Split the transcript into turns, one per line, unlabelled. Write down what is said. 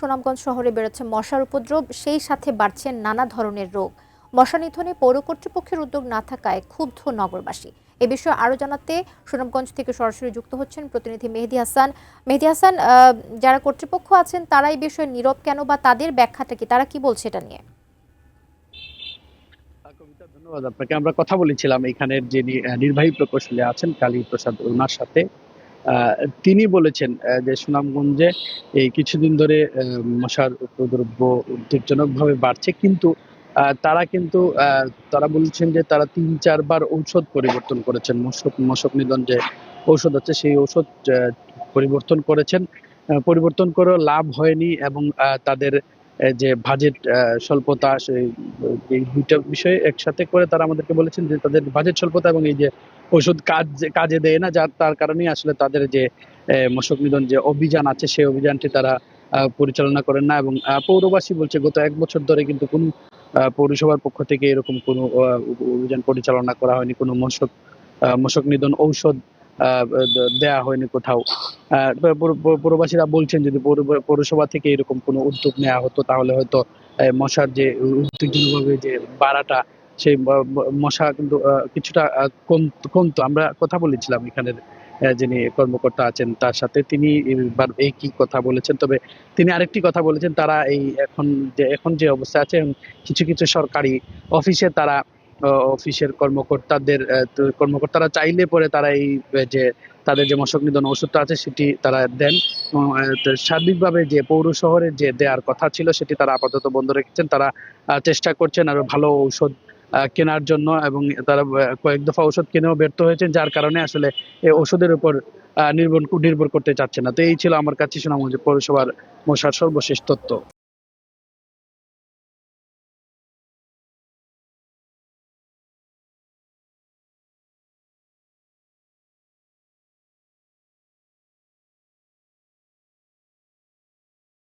সুনামগঞ্জ শহরে বেড়েছে মশার উপদ্রব, সেই সাথে বাড়ছে নানা ধরনের রোগ। মশা নিধনে পৌর কর্তৃপক্ষের উদ্যোগ না থাকায় ক্ষুব্ধ নগরবাসী। এ বিষয়ে আরো জানাতে সুনামগঞ্জ থেকে সরাসরি যুক্ত হচ্ছেন প্রতিনিধি মেহেদী হাসান। মেহেদী হাসান, যারা কর্তৃপক্ষ আছেন তারা এই বিষয়ে নীরব কেন, বা তাদের ব্যাখ্যাটা কি, তারা কি বলছে এটা নিয়ে?
কবিতা, ধন্যবাদ আপনাকে। আমরা কথা বলেছিলাম এখানের যিনি নির্বাহী প্রকৌশলী আছেন কালী প্রসাদ, ওনার সাথে। তিনি বলেছেন যে সুনামগঞ্জে এই কিছুদিন ধরে মশার উপদ্রব উদ্বেগজনকভাবে বাড়ছে, কিন্তু তারা বলছেন যে তারা ৩-৪ বার ঔষধ পরিবর্তন করেছেন। মশক নিধন যে ঔষধ আছে সেই ঔষধ পরিবর্তন করেছেন, পরিবর্তন করেও লাভ হয়নি, এবং তাদের যে বাজেট স্বল্পতা, এই দুইটা বিষয় একসাথে করে তারা আমাদেরকে বলেছেন যে তাদের বাজেট স্বল্পতা এবং এই যে ওষুধ কাজে দেয় না, তার কারণেই আসলে তাদের যে মশক নিধন যে অভিযান আছে সেই অভিযানটি তারা পরিচালনা করেন না। এবং পৌরবাসী বলছে গত ১ বছর ধরে কিন্তু কোন পৌরসভার পক্ষ থেকে এরকম কোনো অভিযান পরিচালনা করা হয়নি, কোনো মশক নিধন ঔষধ দেয়া হয়নি কোথাও। পৌরবাসীরা বলছেন যদি পৌরসভা থেকে এরকম কোনো উদ্যোগ নেওয়া হতো তাহলে হয়তো মশার যে উদ্বেগজনকভাবে যে বাড়াটা, সেই মশা কিন্তু কিছুটা কমতো। আমরা কথা বলেছিলাম এখানের যিনি কর্মকর্তা আছেন তার সাথে, তিনি একই কথা বলেছেন। তবে তিনি আরেকটি কথা বলেছেন, তারা এই এখন যে অবস্থা আছে, কিছু কিছু সরকারি অফিসে তারা অফিসের কর্মকর্তারা চাইলে পরে তারা এই যে তাদের যে মশক নিধন ওষুধটা আছে সেটি তারা দেন। সার্বিকভাবে যে পৌর শহরের যে দেওয়ার কথা ছিল সেটি তারা আপাতত বন্ধ রেখেছেন। তারা চেষ্টা করছেন আরো ভালো ঔষধ কেনার জন্য, এবং তারা কয়েক দফা ওষুধ কিনেও ব্যর্থ হয়েছেন, যার কারণে আসলে এই ওষুধের উপর নির্ভর করতে চাচ্ছে না। তো এই ছিল আমার কাছে সুনামগঞ্জ পৌরসভার মশার সর্বশেষ তথ্য।